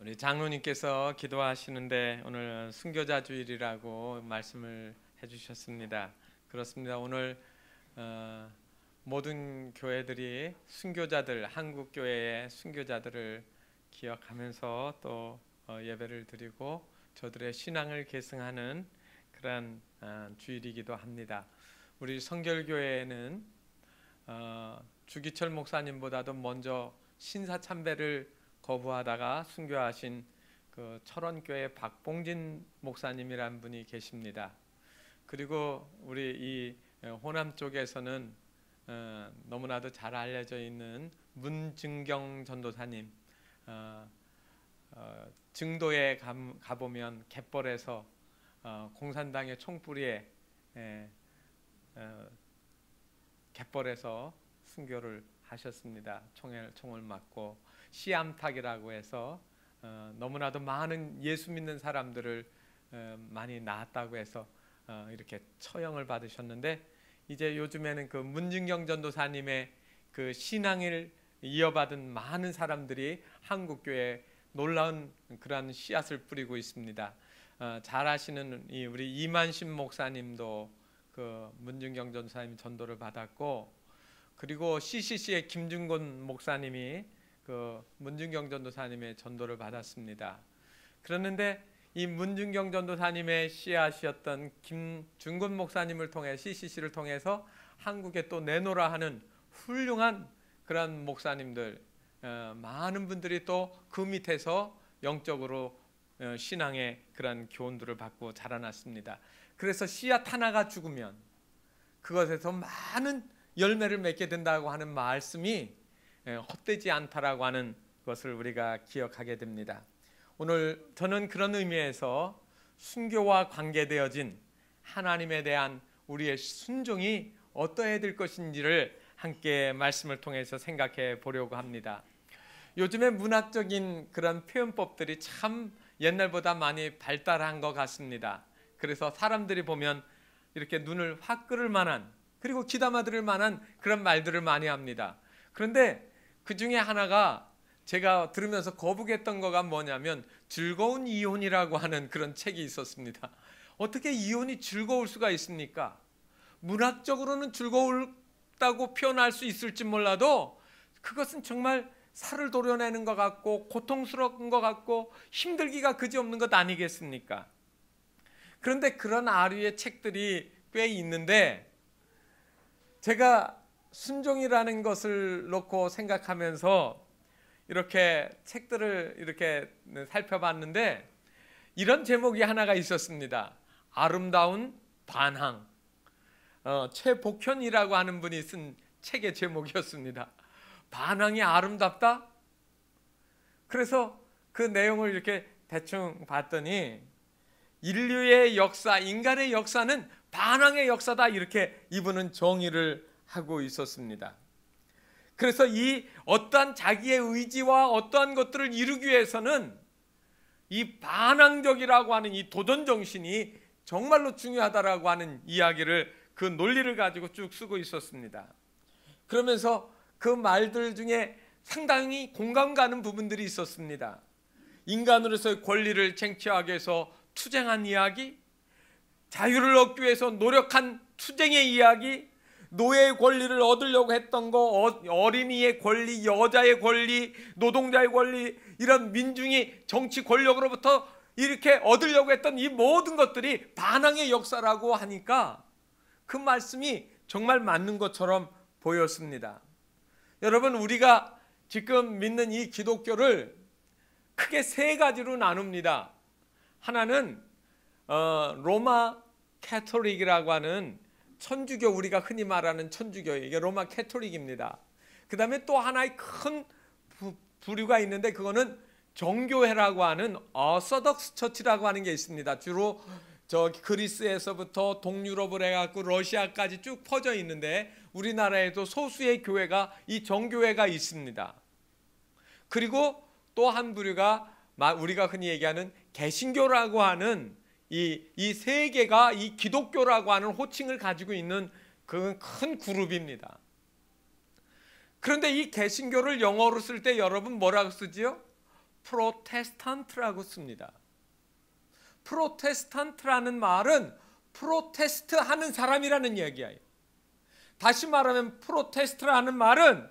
우리 장로님께서 기도하시는데 오늘 순교자 주일이라고 말씀을 해주셨습니다. 그렇습니다. 오늘 모든 교회들이 순교자들, 한국 교회의 순교자들을 기억하면서 또 예배를 드리고 저들의 신앙을 계승하는 그러한 주일이기도 합니다. 우리 성결교회에는 주기철 목사님보다도 먼저 신사참배를 거부하다가 순교하신 그 철원교회 박봉진 목사님이란 분이 계십니다. 그리고 우리 이 호남 쪽에서는 너무나도 잘 알려져 있는 문증경 전도사님, 증도에 가보면 갯벌에서 공산당의 총뿌리에 갯벌에서 순교를 하셨습니다. 총을 맞고 시암탉이라고 해서 너무나도 많은 예수 믿는 사람들을 많이 낳았다고 해서 이렇게 처형을 받으셨는데, 이제 요즘에는 그 문증경 전도사님의 그 신앙을 이어받은 많은 사람들이 한국교회에 놀라운 그러한 씨앗을 뿌리고 있습니다. 잘 아시는 우리 이만심 목사님도 그 문증경 전도사님 전도를 받았고, 그리고 CCC의 김준곤 목사님이 그 문증경 전도사님의 전도를 받았습니다. 그러는데 이 문증경 전도사님의 씨앗이었던 김준곤 목사님을 통해 CCC를 통해서 한국에 또 내노라 하는 훌륭한 그런 목사님들, 많은 분들이 또 그 밑에서 영적으로 신앙의 그런 교훈들을 받고 자라났습니다. 그래서 씨앗 하나가 죽으면 그것에서 많은 열매를 맺게 된다고 하는 말씀이 헛되지 않다라고 하는 것을 우리가 기억하게 됩니다. 오늘 저는 그런 의미에서 순교와 관계되어진 하나님에 대한 우리의 순종이 어떠해야 될 것인지를 함께 말씀을 통해서 생각해 보려고 합니다. 요즘에 문학적인 그런 표현법들이 참 옛날보다 많이 발달한 것 같습니다. 그래서 사람들이 보면 이렇게 눈을 확 끌을 만한, 그리고 귀담아 들을 만한 그런 말들을 많이 합니다. 그런데 그 중에 하나가 제가 들으면서 거북했던 거가 뭐냐면 즐거운 이혼이라고 하는 그런 책이 있었습니다. 어떻게 이혼이 즐거울 수가 있습니까? 문학적으로는 즐거웠다고 표현할 수 있을지 몰라도 그것은 정말 살을 도려내는 것 같고 고통스러운 것 같고 힘들기가 그지없는 것 아니겠습니까? 그런데 그런 아류의 책들이 꽤 있는데, 제가 순종이라는 것을 놓고 생각하면서 이렇게 책들을 이렇게 살펴봤는데 이런 제목이 하나가 있었습니다. 아름다운 반항. 최복현이라고 하는 분이 쓴 책의 제목이었습니다. 반항이 아름답다? 그래서 그 내용을 이렇게 대충 봤더니 인류의 역사, 인간의 역사는 반항의 역사다, 이렇게 이분은 정의를 하고 있었습니다. 그래서 이 어떠한 자기의 의지와 어떠한 것들을 이루기 위해서는 이 반항적이라고 하는 이 도전 정신이 정말로 중요하다라고 하는 이야기를, 그 논리를 가지고 쭉 쓰고 있었습니다. 그러면서 그 말들 중에 상당히 공감 가는 부분들이 있었습니다. 인간으로서의 권리를 쟁취하기 위해서 투쟁한 이야기, 자유를 얻기 위해서 노력한 투쟁의 이야기, 노예의 권리를 얻으려고 했던 거, 어린이의 권리, 여자의 권리, 노동자의 권리, 이런 민중이 정치 권력으로부터 이렇게 얻으려고 했던 이 모든 것들이 반항의 역사라고 하니까 그 말씀이 정말 맞는 것처럼 보였습니다. 여러분, 우리가 지금 믿는 이 기독교를 크게 세 가지로 나눕니다. 하나는 로마 캐톨릭이라고 하는 천주교, 우리가 흔히 말하는 천주교, 이게 로마 캐톨릭입니다. 그 다음에 또 하나의 큰 부류가 있는데 그거는 정교회라고 하는 어서덕스 처치라고 하는 게 있습니다. 주로 저 그리스에서부터 동유럽을 해갖고 러시아까지 쭉 퍼져 있는데 우리나라에도 소수의 교회가 이 정교회가 있습니다. 그리고 또 한 부류가 우리가 흔히 얘기하는 개신교라고 하는 이 세 개가 이 기독교라고 하는 호칭을 가지고 있는 그 큰 그룹입니다. 그런데 이 개신교를 영어로 쓸 때 여러분 뭐라고 쓰지요? 프로테스탄트라고 씁니다. 프로테스탄트라는 말은 프로테스트 하는 사람이라는 얘기예요. 다시 말하면 프로테스트라는 말은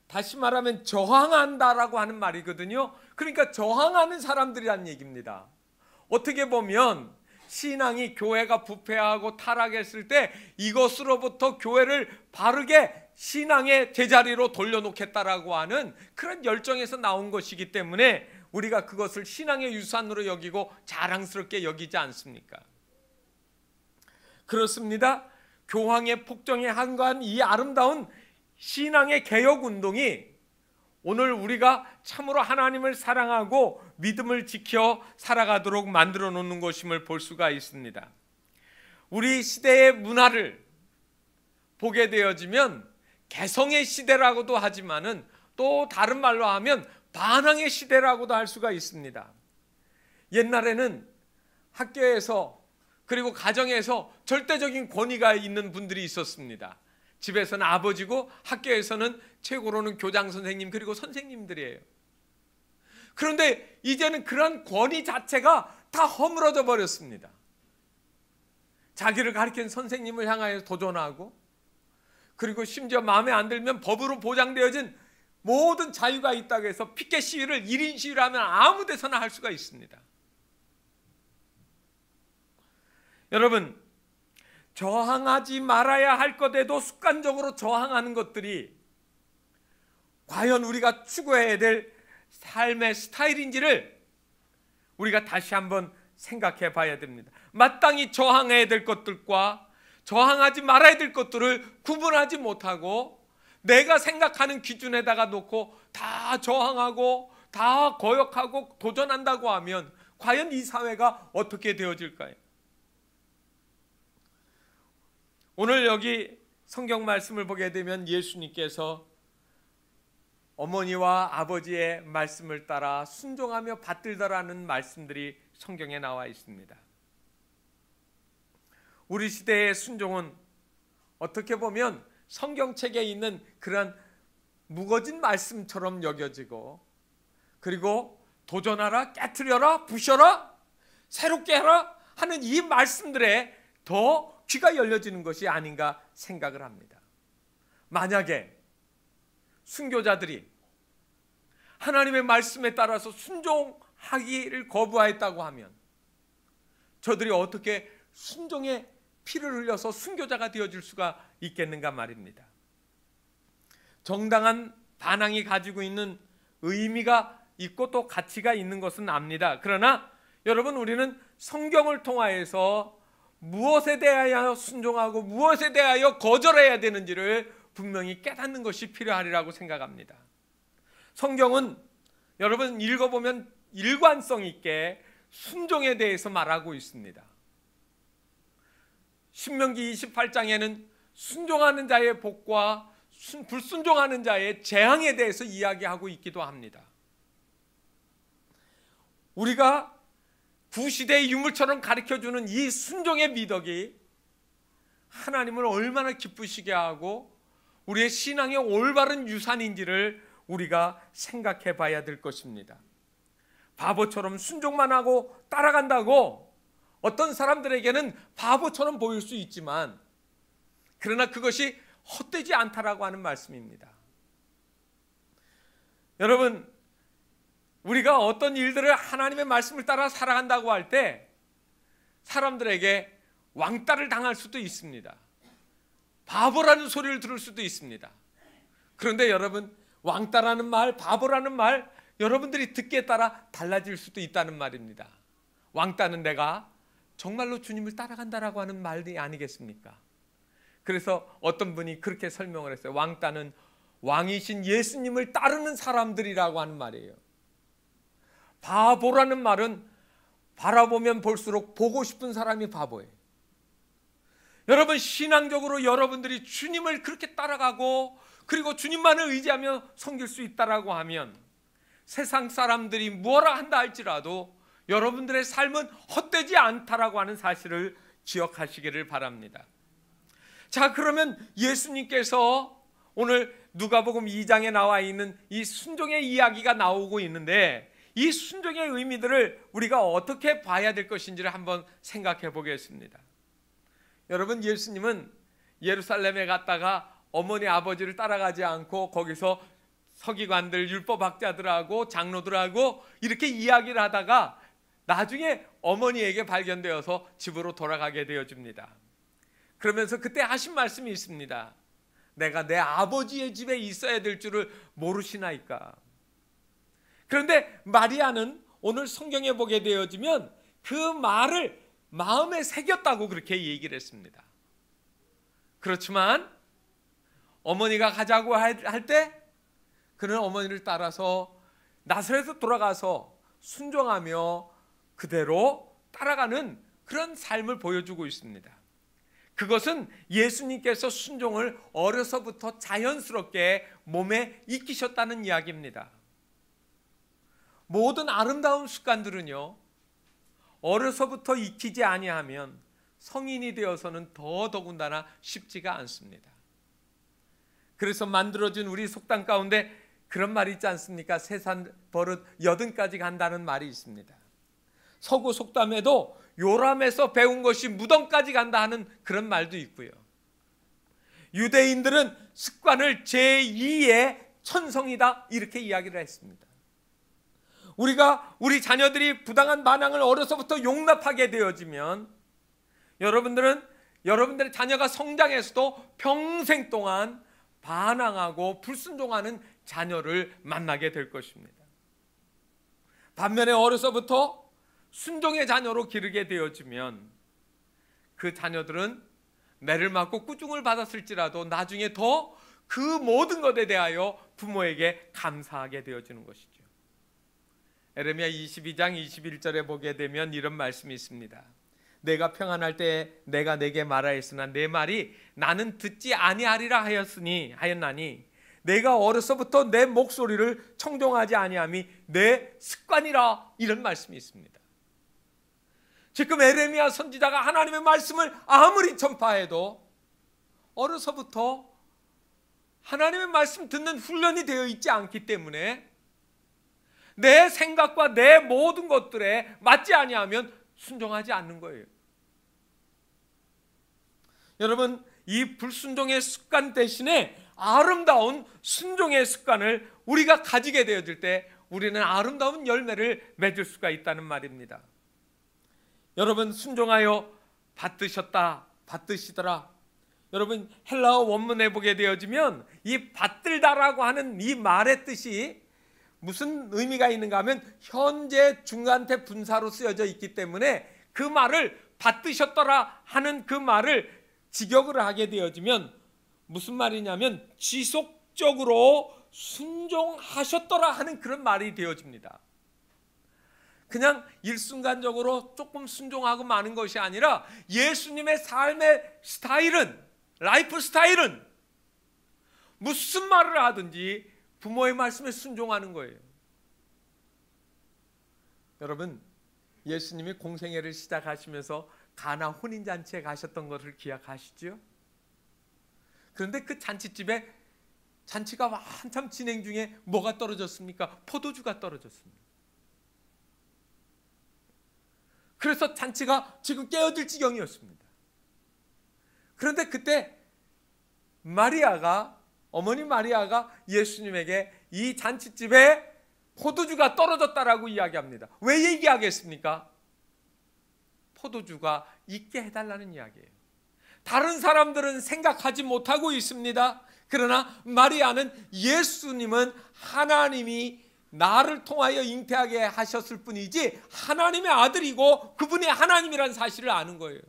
다시 말하면 저항한다라고 하는 말이거든요. 그러니까 저항하는 사람들이라는 얘기입니다. 어떻게 보면 신앙이 교회가 부패하고 타락했을 때 이것으로부터 교회를 바르게 신앙의 제자리로 돌려놓겠다라고 하는 그런 열정에서 나온 것이기 때문에 우리가 그것을 신앙의 유산으로 여기고 자랑스럽게 여기지 않습니까? 그렇습니다. 교황의 폭정에 한가한 이 아름다운 신앙의 개혁 운동이 오늘 우리가 참으로 하나님을 사랑하고 믿음을 지켜 살아가도록 만들어 놓는 것임을 볼 수가 있습니다. 우리 시대의 문화를 보게 되어지면 개성의 시대라고도 하지만은 또 다른 말로 하면 반항의 시대라고도 할 수가 있습니다. 옛날에는 학교에서 그리고 가정에서 절대적인 권위가 있는 분들이 있었습니다. 집에서는 아버지고 학교에서는 최고로는 교장 선생님 그리고 선생님들이에요. 그런데 이제는 그런 권위 자체가 다 허물어져 버렸습니다. 자기를 가르친 선생님을 향하여 도전하고 그리고 심지어 마음에 안 들면 법으로 보장되어진 모든 자유가 있다고 해서 피켓 시위를 1인 시위를 하면 아무 데서나 할 수가 있습니다. 여러분, 저항하지 말아야 할 것에도 습관적으로 저항하는 것들이 과연 우리가 추구해야 될 삶의 스타일인지를 우리가 다시 한번 생각해 봐야 됩니다. 마땅히 저항해야 될 것들과 저항하지 말아야 될 것들을 구분하지 못하고 내가 생각하는 기준에다가 놓고 다 저항하고 다 거역하고 도전한다고 하면 과연 이 사회가 어떻게 되어질까요? 오늘 여기 성경 말씀을 보게 되면 예수님께서 어머니와 아버지의 말씀을 따라 순종하며 받들더라는 말씀들이 성경에 나와 있습니다. 우리 시대의 순종은 어떻게 보면 성경책에 있는 그런 무거진 말씀처럼 여겨지고 그리고 도전하라, 깨트려라, 부셔라, 새롭게 하라 하는 이 말씀들에 더 귀가 열려지는 것이 아닌가 생각을 합니다. 만약에 순교자들이 하나님의 말씀에 따라서 순종하기를 거부하였다고 하면 저들이 어떻게 순종의 피를 흘려서 순교자가 되어질 수가 있겠는가 말입니다. 정당한 반항이 가지고 있는 의미가 있고 또 가치가 있는 것은 압니다. 그러나 여러분, 우리는 성경을 통하여서 무엇에 대하여 순종하고 무엇에 대하여 거절해야 되는지를 분명히 깨닫는 것이 필요하리라고 생각합니다. 성경은 여러분 읽어보면 일관성 있게 순종에 대해서 말하고 있습니다. 신명기 28장에는 순종하는 자의 복과 불순종하는 자의 재앙에 대해서 이야기하고 있기도 합니다. 우리가 구시대의 유물처럼 가르쳐주는 이 순종의 미덕이 하나님을 얼마나 기쁘시게 하고 우리의 신앙의 올바른 유산인지를 우리가 생각해 봐야 될 것입니다. 바보처럼 순종만 하고 따라간다고 어떤 사람들에게는 바보처럼 보일 수 있지만 그러나 그것이 헛되지 않다라고 하는 말씀입니다. 여러분, 우리가 어떤 일들을 하나님의 말씀을 따라 살아간다고 할 때 사람들에게 왕따를 당할 수도 있습니다. 바보라는 소리를 들을 수도 있습니다. 그런데 여러분, 왕따라는 말, 바보라는 말 여러분들이 듣기에 따라 달라질 수도 있다는 말입니다. 왕따는 내가 정말로 주님을 따라간다라고 하는 말이 아니겠습니까? 그래서 어떤 분이 그렇게 설명을 했어요. 왕따는 왕이신 예수님을 따르는 사람들이라고 하는 말이에요. 바보라는 말은 바라보면 볼수록 보고 싶은 사람이 바보예요. 여러분, 신앙적으로 여러분들이 주님을 그렇게 따라가고 그리고 주님만을 의지하며 섬길 수 있다라고 하면 세상 사람들이 뭐라 한다 할지라도 여러분들의 삶은 헛되지 않다라고 하는 사실을 기억하시기를 바랍니다. 자, 그러면 예수님께서 오늘 누가복음 2장에 나와 있는 이 순종의 이야기가 나오고 있는데 이 순종의 의미들을 우리가 어떻게 봐야 될 것인지를 한번 생각해 보겠습니다. 여러분, 예수님은 예루살렘에 갔다가 어머니 아버지를 따라가지 않고 거기서 서기관들, 율법학자들하고 장로들하고 이렇게 이야기를 하다가 나중에 어머니에게 발견되어서 집으로 돌아가게 되어집니다. 그러면서 그때 하신 말씀이 있습니다. 내가 내 아버지의 집에 있어야 될 줄을 모르시나이까. 그런데 마리아는 오늘 성경에 보게 되어지면 그 말을 마음에 새겼다고 그렇게 얘기를 했습니다. 그렇지만 어머니가 가자고 할 때 그는 어머니를 따라서 나사렛으로 돌아가서 순종하며 그대로 따라가는 그런 삶을 보여주고 있습니다. 그것은 예수님께서 순종을 어려서부터 자연스럽게 몸에 익히셨다는 이야기입니다. 모든 아름다운 습관들은요, 어려서부터 익히지 아니하면 성인이 되어서는 더더군다나 쉽지가 않습니다. 그래서 만들어진 우리 속담 가운데 그런 말이 있지 않습니까? 세산 버릇 80까지 간다는 말이 있습니다. 서구 속담에도 요람에서 배운 것이 무덤까지 간다 하는 그런 말도 있고요. 유대인들은 습관을 제2의 천성이다 이렇게 이야기를 했습니다. 우리 자녀들이 부당한 반항을 어려서부터 용납하게 되어지면 여러분들의 자녀가 성장해서도 평생 동안 반항하고 불순종하는 자녀를 만나게 될 것입니다. 반면에 어려서부터 순종의 자녀로 기르게 되어지면 그 자녀들은 매를 맞고 꾸중을 받았을지라도 나중에 더 그 모든 것에 대하여 부모에게 감사하게 되어지는 것이죠. 에레미야 22장 21절에 보게 되면 이런 말씀이 있습니다. 내가 평안할 때 내가 내게 말하였으나 내 말이 나는 듣지 아니하리라 하였나니 내가 어려서부터 내 목소리를 청종하지 아니함이 내 습관이라 이런 말씀이 있습니다. 지금 에레미야 선지자가 하나님의 말씀을 아무리 전파해도 어려서부터 하나님의 말씀 듣는 훈련이 되어 있지 않기 때문에 내 생각과 내 모든 것들에 맞지 아니하면 순종하지 않는 거예요. 여러분, 이 불순종의 습관 대신에 아름다운 순종의 습관을 우리가 가지게 되어질 때 우리는 아름다운 열매를 맺을 수가 있다는 말입니다. 여러분, 순종하여 받드시더라. 여러분, 헬라어 원문에 보게 되어지면 이 받들다라고 하는 이 말의 뜻이 무슨 의미가 있는가 하면 현재 중간태 분사로 쓰여져 있기 때문에 그 말을 받드셨더라 하는 그 말을 직역을 하게 되어지면 무슨 말이냐면 지속적으로 순종하셨더라 하는 그런 말이 되어집니다. 그냥 일순간적으로 조금 순종하고 마는 것이 아니라 예수님의 삶의 스타일은, 라이프 스타일은 무슨 말을 하든지 부모의 말씀에 순종하는 거예요. 여러분, 예수님이 공생애를 시작하시면서 가나 혼인잔치에 가셨던 것을 기억하시죠? 그런데 그 잔치집에 잔치가 한참 진행 중에 뭐가 떨어졌습니까? 포도주가 떨어졌습니다. 그래서 잔치가 지금 깨어질 지경이었습니다. 그런데 그때 어머니 마리아가 예수님에게 이 잔치집에 포도주가 떨어졌다라고 이야기합니다. 왜 얘기하겠습니까? 포도주가 있게 해달라는 이야기예요. 다른 사람들은 생각하지 못하고 있습니다. 그러나 마리아는 예수님은 하나님이 나를 통하여 잉태하게 하셨을 뿐이지 하나님의 아들이고 그분이 하나님이라는 사실을 아는 거예요.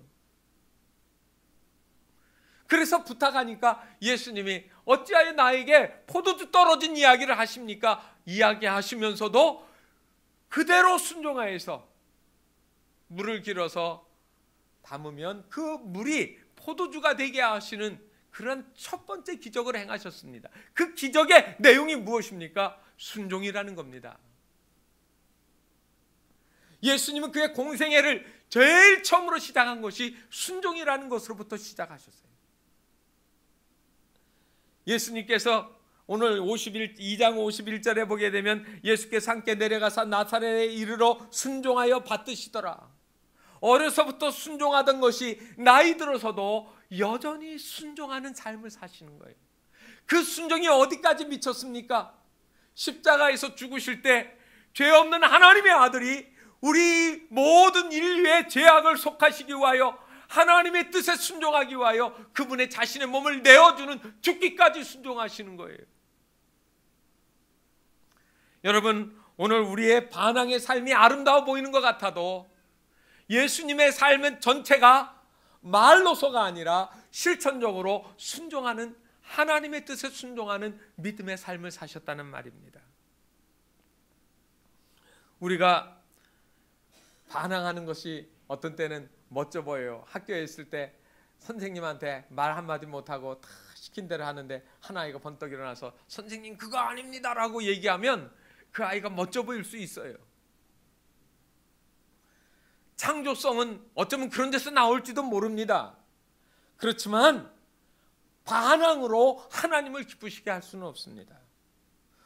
그래서 부탁하니까 예수님이 어찌하여 나에게 포도주 떨어진 이야기를 하십니까? 이야기하시면서도 그대로 순종하여서 물을 길어서 담으면 그 물이 포도주가 되게 하시는 그런 첫 번째 기적을 행하셨습니다. 그 기적의 내용이 무엇입니까? 순종이라는 겁니다. 예수님은 그의 공생애를 제일 처음으로 시작한 것이 순종이라는 것으로부터 시작하셨어요. 예수님께서 오늘 2장 51절에 보게 되면 예수께서 함께 내려가서 나사렛에 이르러 순종하여 받드시더라. 어려서부터 순종하던 것이 나이 들어서도 여전히 순종하는 삶을 사시는 거예요. 그 순종이 어디까지 미쳤습니까? 십자가에서 죽으실 때 죄 없는 하나님의 아들이 우리 모든 인류의 죄악을 속하시기 위하여 하나님의 뜻에 순종하기 위하여 그분의 자신의 몸을 내어주는 죽기까지 순종하시는 거예요. 여러분, 오늘 우리의 반항의 삶이 아름다워 보이는 것 같아도 예수님의 삶은 전체가 말로서가 아니라 실천적으로 순종하는, 하나님의 뜻에 순종하는 믿음의 삶을 사셨다는 말입니다. 우리가 반항하는 것이 어떤 때는 멋져 보여요. 학교에 있을 때 선생님한테 말 한마디 못하고 다 시킨 대로 하는데 한 아이가 번떡 일어나서 선생님 그거 아닙니다 라고 얘기하면 그 아이가 멋져 보일 수 있어요. 창조성은 어쩌면 그런 데서 나올지도 모릅니다. 그렇지만 반항으로 하나님을 기쁘시게 할 수는 없습니다.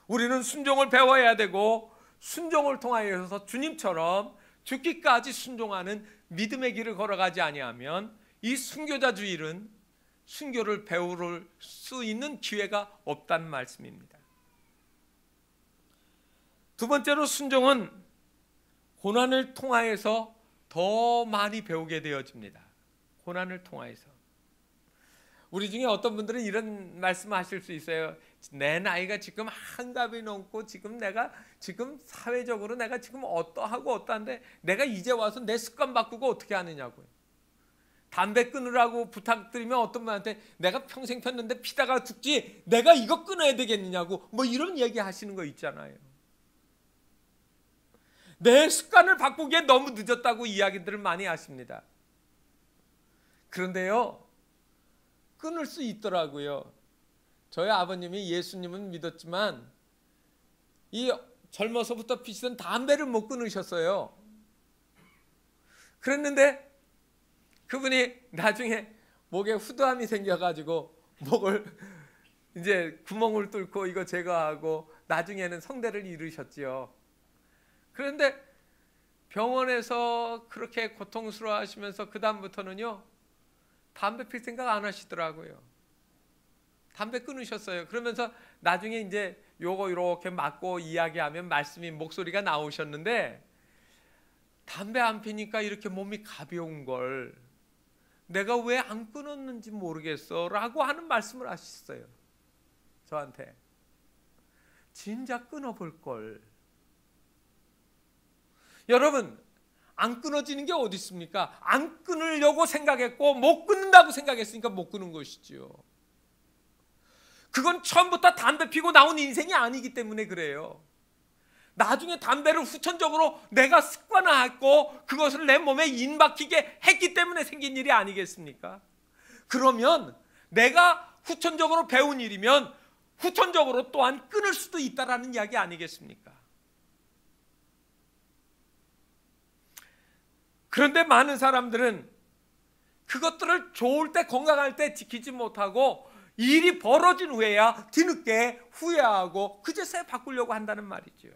우리는 순종을 배워야 되고 순종을 통하여서 주님처럼 죽기까지 순종하는 믿음의 길을 걸어가지 아니하면 이 순교자주일은 순교를 배울 수 있는 기회가 없다는 말씀입니다. 두 번째로 순종은 고난을 통하여서 더 많이 배우게 되어집니다. 고난을 통하여서. 우리 중에 어떤 분들은 이런 말씀을 하실 수 있어요. 내 나이가 지금 한갑이 넘고 지금 내가 지금 사회적으로 내가 지금 어떠하고 어떠한데 내가 이제 와서 내 습관 바꾸고 어떻게 하느냐고요. 담배 끊으라고 부탁드리면 어떤 분한테 내가 평생 폈는데 피다가 죽지 내가 이거 끊어야 되겠느냐고 뭐 이런 얘기 하시는 거 있잖아요. 내 습관을 바꾸기에 너무 늦었다고 이야기들을 많이 하십니다. 그런데요, 끊을 수 있더라고요. 저희 아버님이 예수님은 믿었지만 이 젊어서부터 피시던 담배를 못 끊으셨어요. 그랬는데 그분이 나중에 목에 후두함이 생겨가지고 목을 이제 구멍을 뚫고 이거 제거하고 나중에는 성대를 잃으셨지요. 그런데 병원에서 그렇게 고통스러워 하시면서 그 다음부터는요 담배 필 생각 안 하시더라고요. 담배 끊으셨어요. 그러면서 나중에 이제 요거 이렇게 맞고 이야기하면 말씀이 목소리가 나오셨는데 담배 안 피니까 이렇게 몸이 가벼운 걸 내가 왜 안 끊었는지 모르겠어 라고 하는 말씀을 하셨어요. 저한테. 진작 끊어볼 걸. 여러분, 안 끊어지는 게 어디 있습니까? 안 끊으려고 생각했고 못 끊는다고 생각했으니까 못 끊은 것이죠. 그건 처음부터 담배 피고 나온 인생이 아니기 때문에 그래요. 나중에 담배를 후천적으로 내가 습관화했고 그것을 내 몸에 인박히게 했기 때문에 생긴 일이 아니겠습니까? 그러면 내가 후천적으로 배운 일이면 후천적으로 또한 끊을 수도 있다라는 이야기 아니겠습니까? 그런데 많은 사람들은 그것들을 좋을 때 건강할 때 지키지 못하고 일이 벌어진 후에야 뒤늦게 후회하고 그제서야 바꾸려고 한다는 말이죠.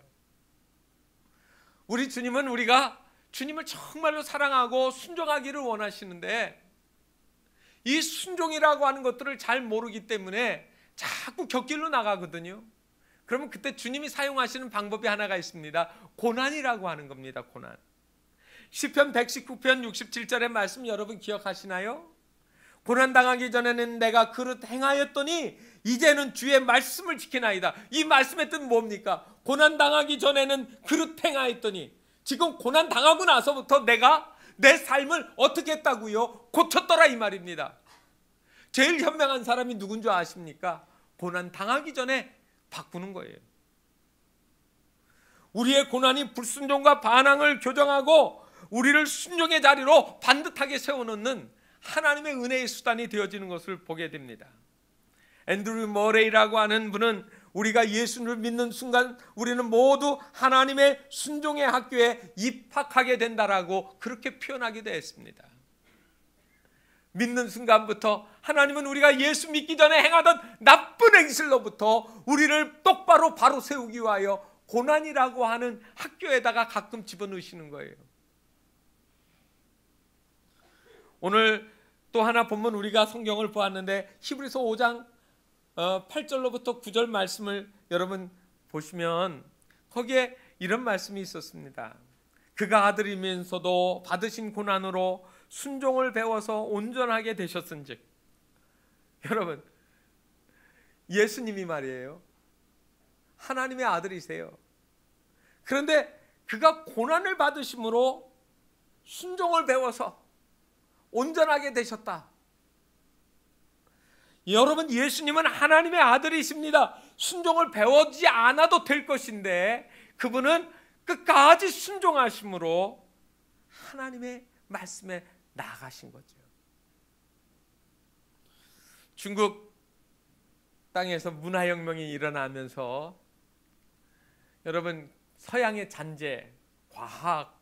우리 주님은 우리가 주님을 정말로 사랑하고 순종하기를 원하시는데 이 순종이라고 하는 것들을 잘 모르기 때문에 자꾸 곁길로 나가거든요. 그러면 그때 주님이 사용하시는 방법이 하나가 있습니다. 고난이라고 하는 겁니다. 고난. 시편 119편 67절의 말씀 여러분 기억하시나요? 고난당하기 전에는 내가 그릇 행하였더니 이제는 주의 말씀을 지키나이다. 이 말씀의 뜻은 뭡니까? 고난당하기 전에는 그릇 행하였더니 지금 고난당하고 나서부터 내가 내 삶을 어떻게 했다고요? 고쳤더라 이 말입니다. 제일 현명한 사람이 누군 줄 아십니까? 고난당하기 전에 바꾸는 거예요. 우리의 고난이 불순종과 반항을 교정하고 우리를 순종의 자리로 반듯하게 세워놓는 하나님의 은혜의 수단이 되어지는 것을 보게 됩니다. 앤드류 머레이라고 하는 분은 우리가 예수를 믿는 순간 우리는 모두 하나님의 순종의 학교에 입학하게 된다라고 그렇게 표현하기도 했습니다. 믿는 순간부터 하나님은 우리가 예수 믿기 전에 행하던 나쁜 행실로부터 우리를 똑바로 바로 세우기 위하여 고난이라고 하는 학교에다가 가끔 집어넣으시는 거예요. 오늘 또 하나 본문 우리가 성경을 보았는데 히브리서 5장 8절로부터 9절 말씀을 여러분 보시면 거기에 이런 말씀이 있었습니다. 그가 아들이면서도 받으신 고난으로 순종을 배워서 온전하게 되셨은즉. 여러분, 예수님이 말이에요, 하나님의 아들이세요. 그런데 그가 고난을 받으심으로 순종을 배워서 온전하게 되셨다. 여러분, 예수님은 하나님의 아들이십니다. 순종을 배우지 않아도 될 것인데 그분은 끝까지 순종하심으로 하나님의 말씀에 나아가신 거죠. 중국 땅에서 문화혁명이 일어나면서 여러분, 서양의 잔재, 과학,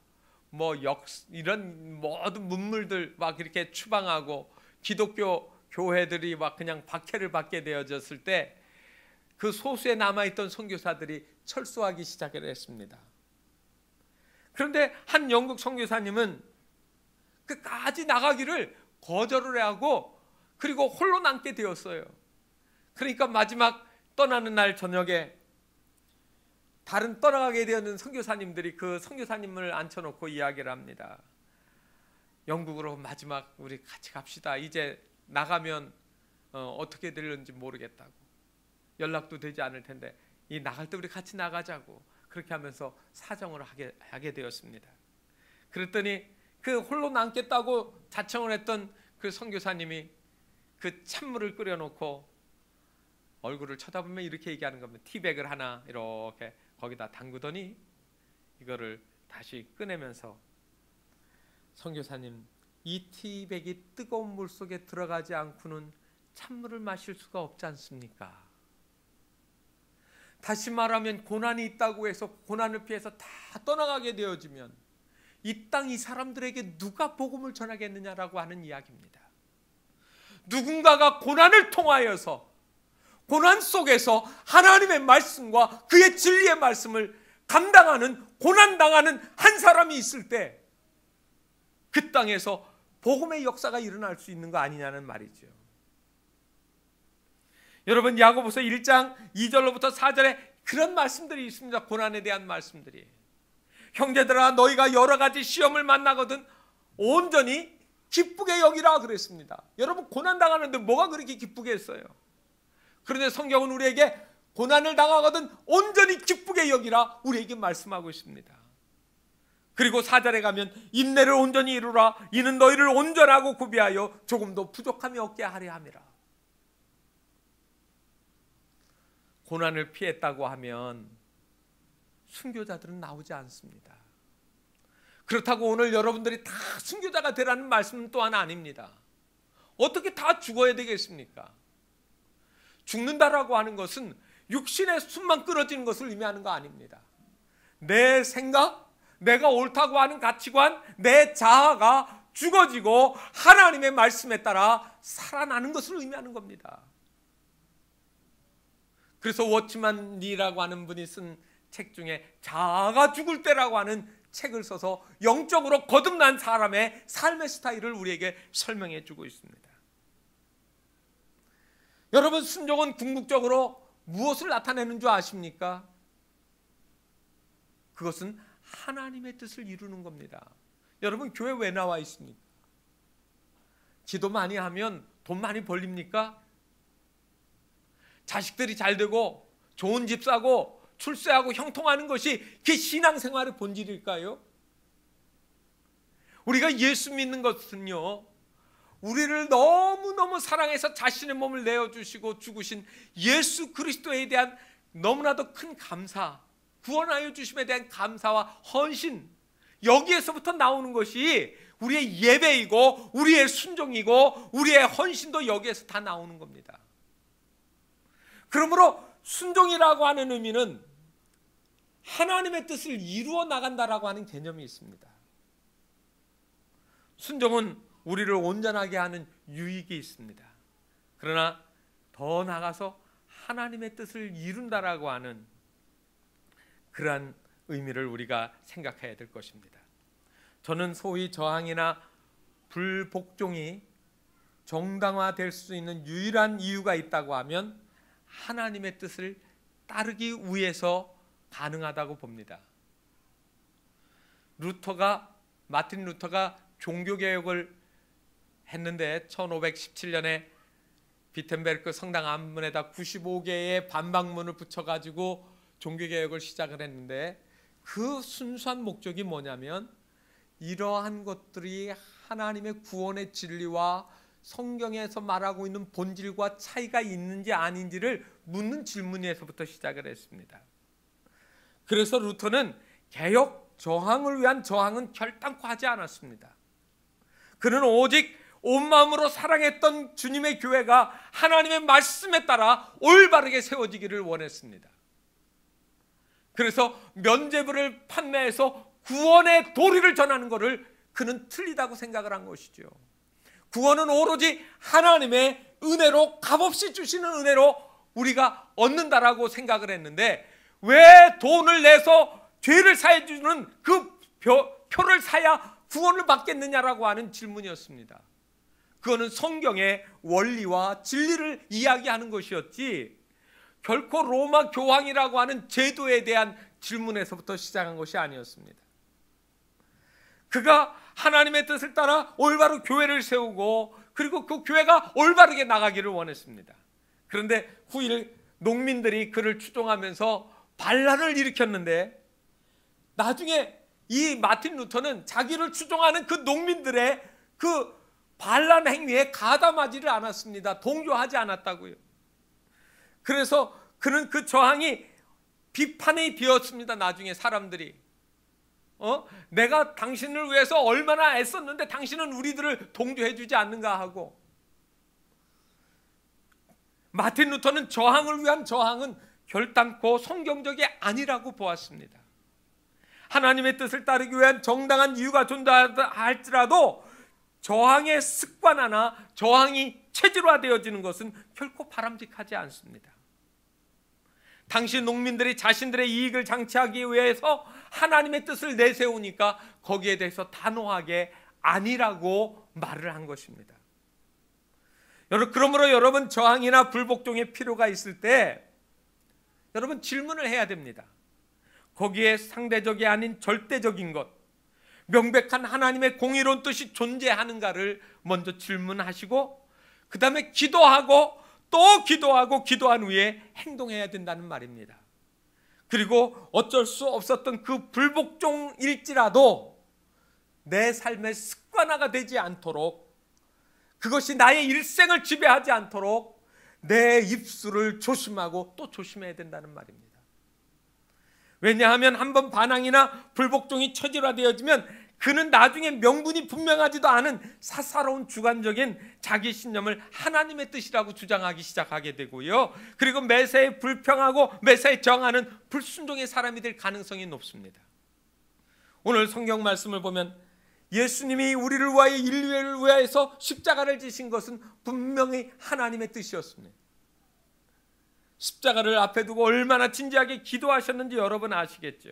이런 모든 문물들 막 이렇게 추방하고 기독교 교회들이 막 그냥 박해를 받게 되어졌을 때 그 소수에 남아있던 선교사들이 철수하기 시작을 했습니다. 그런데 한 영국 선교사님은 끝까지 나가기를 거절을 하고 그리고 홀로 남게 되었어요. 그러니까 마지막 떠나는 날 저녁에 다른 떠나가게 되는 선교사님들이 그 선교사님을 앉혀놓고 이야기를 합니다. 영국으로 마지막 우리 같이 갑시다. 이제 나가면 어떻게 될는지 모르겠다고. 연락도 되지 않을 텐데 이 나갈 때 우리 같이 나가자고. 그렇게 하면서 사정을 하게 되었습니다. 그랬더니 그 홀로 남겠다고 자청을 했던 그 선교사님이 그 찬물을 끓여놓고 얼굴을 쳐다보면 이렇게 얘기하는 겁니다. 티백을 하나 이렇게 거기다 담그더니 이거를 다시 꺼내면서, 선교사님, 이 티백이 뜨거운 물 속에 들어가지 않고는 찬물을 마실 수가 없지 않습니까? 다시 말하면 고난이 있다고 해서 고난을 피해서 다 떠나가게 되어지면 이 땅 이 사람들에게 누가 복음을 전하겠느냐라고 하는 이야기입니다. 누군가가 고난을 통하여서 고난 속에서 하나님의 말씀과 그의 진리의 말씀을 감당하는, 고난당하는 한 사람이 있을 때 그 땅에서 복음의 역사가 일어날 수 있는 거 아니냐는 말이죠. 여러분, 야고보서 1장 2절로부터 4절에 그런 말씀들이 있습니다. 고난에 대한 말씀들이. 형제들아, 너희가 여러 가지 시험을 만나거든 온전히 기쁘게 여기라 그랬습니다. 여러분, 고난 당하는데 뭐가 그렇게 기쁘게 했어요? 그런데 성경은 우리에게 고난을 당하거든 온전히 기쁘게 여기라 우리에게 말씀하고 있습니다. 그리고 4절에 가면 인내를 온전히 이루라. 이는 너희를 온전하고 구비하여 조금도 부족함이 없게 하려 함이라. 고난을 피했다고 하면 순교자들은 나오지 않습니다. 그렇다고 오늘 여러분들이 다 순교자가 되라는 말씀은 또한 아닙니다. 어떻게 다 죽어야 되겠습니까? 죽는다라고 하는 것은 육신의 숨만 끊어지는 것을 의미하는 거 아닙니다. 내 생각, 내가 옳다고 하는 가치관, 내 자아가 죽어지고 하나님의 말씀에 따라 살아나는 것을 의미하는 겁니다. 그래서 워치만 리라고 하는 분이 쓴 책 중에 자아가 죽을 때라고 하는 책을 써서 영적으로 거듭난 사람의 삶의 스타일을 우리에게 설명해 주고 있습니다. 여러분, 순종은 궁극적으로 무엇을 나타내는 줄 아십니까? 그것은 하나님의 뜻을 이루는 겁니다. 여러분, 교회 왜 나와 있습니까? 기도 많이 하면 돈 많이 벌립니까? 자식들이 잘 되고 좋은 집 사고 출세하고 형통하는 것이 그게 신앙생활의 본질일까요? 우리가 예수 믿는 것은요, 우리를 너무너무 사랑해서 자신의 몸을 내어주시고 죽으신 예수 그리스도에 대한 너무나도 큰 감사, 구원하여 주심에 대한 감사와 헌신, 여기에서부터 나오는 것이 우리의 예배이고 우리의 순종이고 우리의 헌신도 여기에서 다 나오는 겁니다. 그러므로 순종이라고 하는 의미는 하나님의 뜻을 이루어 나간다라고 하는 개념이 있습니다. 순종은 우리를 온전하게 하는 유익이 있습니다. 그러나 더 나아가서 하나님의 뜻을 이룬다라고 하는 그러한 의미를 우리가 생각해야 될 것입니다. 저는 소위 저항이나 불복종이 정당화될 수 있는 유일한 이유가 있다고 하면 하나님의 뜻을 따르기 위해서 가능하다고 봅니다. 마틴 루터가 종교개혁을 했는데 1517년에 비텐베르크 성당 앞문에다 95개의 반박문을 붙여가지고 종교개혁을 시작을 했는데, 그 순수한 목적이 뭐냐면 이러한 것들이 하나님의 구원의 진리와 성경에서 말하고 있는 본질과 차이가 있는지 아닌지를 묻는 질문에서부터 시작을 했습니다. 그래서 루터는 개혁 저항을 위한 저항은 결단코 하지 않았습니다. 그는 오직 온 마음으로 사랑했던 주님의 교회가 하나님의 말씀에 따라 올바르게 세워지기를 원했습니다. 그래서 면죄부를 판매해서 구원의 도리를 전하는 것을 그는 틀리다고 생각을 한 것이죠. 구원은 오로지 하나님의 은혜로, 값없이 주시는 은혜로 우리가 얻는다라고 생각을 했는데, 왜 돈을 내서 죄를 사해 주는 그 표를 사야 구원을 받겠느냐라고 하는 질문이었습니다. 그거는 성경의 원리와 진리를 이야기하는 것이었지 결코 로마 교황이라고 하는 제도에 대한 질문에서부터 시작한 것이 아니었습니다. 그가 하나님의 뜻을 따라 올바로 교회를 세우고, 그리고 그 교회가 올바르게 나가기를 원했습니다. 그런데 후일 농민들이 그를 추종하면서 반란을 일으켰는데, 나중에 이 마틴 루터는 자기를 추종하는 그 농민들의 그 반란 행위에 가담하지를 않았습니다. 동조하지 않았다고요. 그래서 그는 그 저항이 비판이 되었습니다. 나중에 사람들이 내가 당신을 위해서 얼마나 애썼는데 당신은 우리들을 동조해 주지 않는가 하고, 마틴 루터는 저항을 위한 저항은 결단코 성경적이 아니라고 보았습니다. 하나님의 뜻을 따르기 위한 정당한 이유가 존재할지라도 저항의 습관화나 저항이 체질화되어지는 것은 결코 바람직하지 않습니다. 당시 농민들이 자신들의 이익을 장치하기 위해서 하나님의 뜻을 내세우니까 거기에 대해서 단호하게 아니라고 말을 한 것입니다. 그러므로 여러분, 저항이나 불복종의 필요가 있을 때 여러분 질문을 해야 됩니다. 거기에 상대적이 아닌 절대적인 것, 명백한 하나님의 공의로운 뜻이 존재하는가를 먼저 질문하시고, 그 다음에 기도하고 또 기도하고 기도한 후에 행동해야 된다는 말입니다. 그리고 어쩔 수 없었던 그 불복종일지라도 내 삶의 습관화가 되지 않도록, 그것이 나의 일생을 지배하지 않도록 내 입술을 조심하고 또 조심해야 된다는 말입니다. 왜냐하면 한번 반항이나 불복종이 처질화되어지면 그는 나중에 명분이 분명하지도 않은 사사로운 주관적인 자기 신념을 하나님의 뜻이라고 주장하기 시작하게 되고요. 그리고 매사에 불평하고 매사에 정하는 불순종의 사람이 될 가능성이 높습니다. 오늘 성경 말씀을 보면 예수님이 우리를 위하여, 인류를 위하여서 십자가를 지신 것은 분명히 하나님의 뜻이었습니다. 십자가를 앞에 두고 얼마나 진지하게 기도하셨는지 여러분 아시겠죠.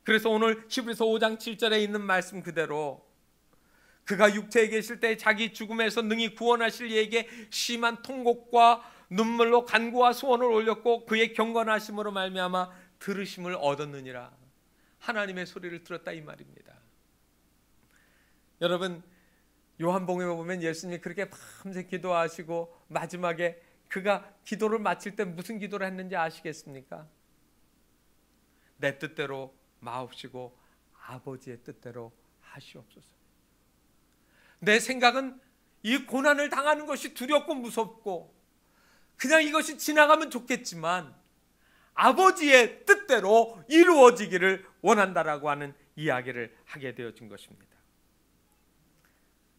그래서 오늘 히브리서 5장 7절에 있는 말씀 그대로 그가 육체에 계실 때 자기 죽음에서 능히 구원하실 이에게 심한 통곡과 눈물로 간구와 소원을 올렸고 그의 경건하심으로 말미암아 들으심을 얻었느니라. 하나님의 소리를 들었다 이 말입니다. 여러분, 요한복음에 보면 예수님이 그렇게 밤새 기도하시고 마지막에 그가 기도를 마칠 때 무슨 기도를 했는지 아시겠습니까? 내 뜻대로 마옵시고 아버지의 뜻대로 하시옵소서. 내 생각은 이 고난을 당하는 것이 두렵고 무섭고 그냥 이것이 지나가면 좋겠지만 아버지의 뜻대로 이루어지기를 원한다라고 하는 이야기를 하게 되어진 것입니다.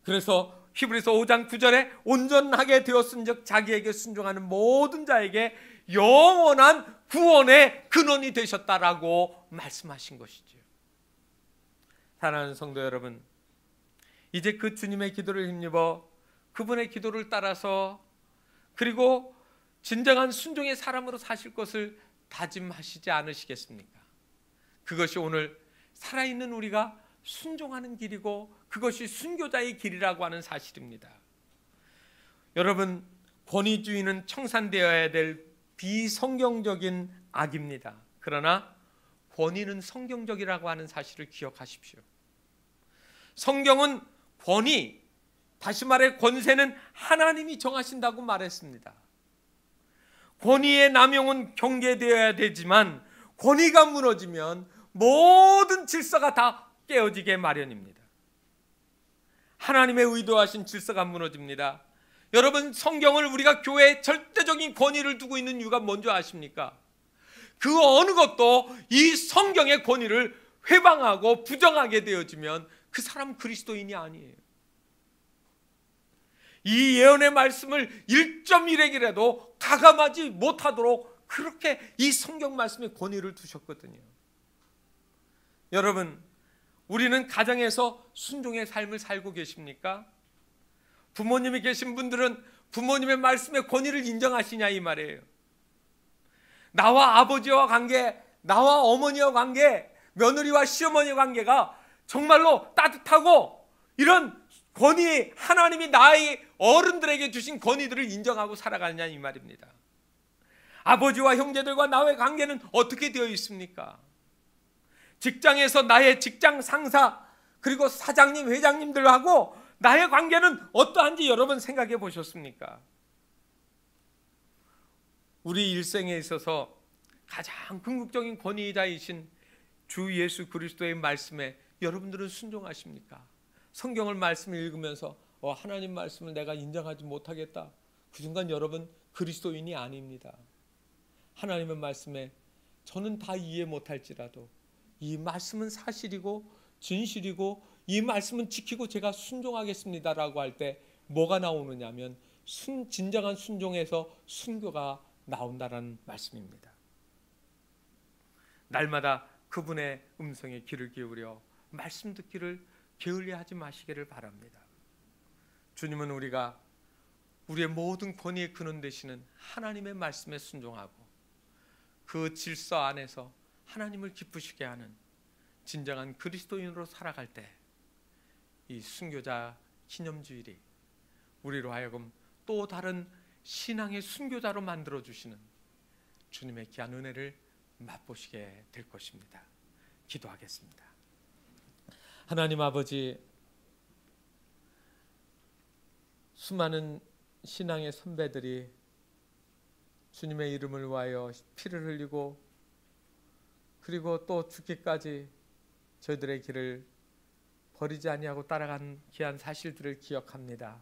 그래서 히브리서 5장 9절에 온전하게 되었은즉 자기에게 순종하는 모든 자에게 영원한 구원의 근원이 되셨다라고 말씀하신 것이죠. 사랑하는 성도 여러분, 이제 그 주님의 기도를 힘입어 그분의 기도를 따라서 그리고 진정한 순종의 사람으로 사실 것을 다짐하시지 않으시겠습니까? 그것이 오늘 살아있는 우리가 순종하는 길이고 그것이 순교자의 길이라고 하는 사실입니다. 여러분, 권위주의는 청산되어야 될 비성경적인 악입니다. 그러나 권위는 성경적이라고 하는 사실을 기억하십시오. 성경은 권위, 다시 말해 권세는 하나님이 정하신다고 말했습니다. 권위의 남용은 경계되어야 되지만 권위가 무너지면 모든 질서가 다 깨어지게 마련입니다. 하나님의 의도하신 질서가 무너집니다. 여러분, 성경을 우리가 교회에 절대적인 권위를 두고 있는 이유가 뭔지 아십니까? 그 어느 것도 이 성경의 권위를 회방하고 부정하게 되어지면 그 사람 그리스도인이 아니에요. 이 예언의 말씀을 1.1핵이라도 가감하지 못하도록 그렇게 이 성경 말씀에 권위를 두셨거든요. 여러분, 우리는 가정에서 순종의 삶을 살고 계십니까? 부모님이 계신 분들은 부모님의 말씀의 권위를 인정하시냐 이 말이에요. 나와 아버지와 관계, 나와 어머니와 관계, 며느리와 시어머니의 관계가 정말로 따뜻하고 이런 권위, 하나님이 나의 어른들에게 주신 권위들을 인정하고 살아가느냐 이 말입니다. 아버지와 형제들과 나의 관계는 어떻게 되어 있습니까? 직장에서 나의 직장 상사 그리고 사장님, 회장님들하고 나의 관계는 어떠한지 여러분 생각해 보셨습니까? 우리 일생에 있어서 가장 궁극적인 권위자이신 주 예수 그리스도의 말씀에 여러분들은 순종하십니까? 성경을 말씀을 읽으면서 하나님 말씀을 내가 인정하지 못하겠다. 그 순간 여러분 그리스도인이 아닙니다. 하나님의 말씀에 저는 다 이해 못할지라도 이 말씀은 사실이고 진실이고 이 말씀은 지키고 제가 순종하겠습니다라고 할 때 뭐가 나오느냐 하면 진정한 순종에서 순교가 나온다는 말씀입니다. 날마다 그분의 음성에 귀를 기울여 말씀 듣기를 게을리하지 마시기를 바랍니다. 주님은 우리가 우리의 모든 권위의 근원 되시는 하나님의 말씀에 순종하고 그 질서 안에서 하나님을 기쁘시게 하는 진정한 그리스도인으로 살아갈 때 이 순교자 기념주일이 우리로 하여금 또 다른 신앙의 순교자로 만들어주시는 주님의 귀한 은혜를 맛보시게 될 것입니다. 기도하겠습니다. 하나님 아버지, 수많은 신앙의 선배들이 주님의 이름을 위하여 피를 흘리고 그리고 또 죽기까지 저희들의 길을 버리지 아니하고 따라간 귀한 사실들을 기억합니다.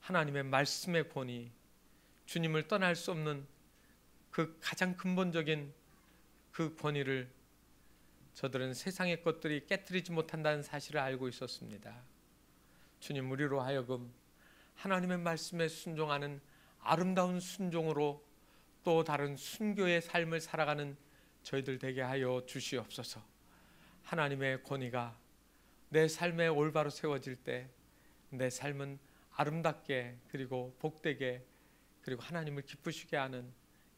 하나님의 말씀의 권위, 주님을 떠날 수 없는 그 가장 근본적인 그 권위를 저들은 세상의 것들이 깨트리지 못한다는 사실을 알고 있었습니다. 주님, 우리로 하여금 하나님의 말씀에 순종하는 아름다운 순종으로 또 다른 순교의 삶을 살아가는 저희들 되게 하여 주시옵소서. 하나님의 권위가 내 삶에 올바로 세워질 때 내 삶은 아름답게 그리고 복되게 그리고 하나님을 기쁘시게 하는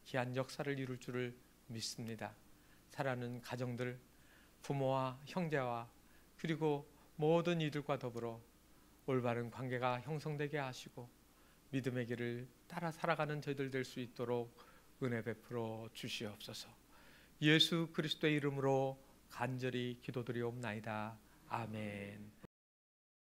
귀한 역사를 이룰 줄을 믿습니다. 사랑하는 가정들, 부모와 형제와 그리고 모든 이들과 더불어 올바른 관계가 형성되게 하시고 믿음의 길을 따라 살아가는 저희들 될 수 있도록 은혜 베풀어 주시옵소서. 예수 그리스도의 이름으로 간절히 기도드리옵나이다. 아멘.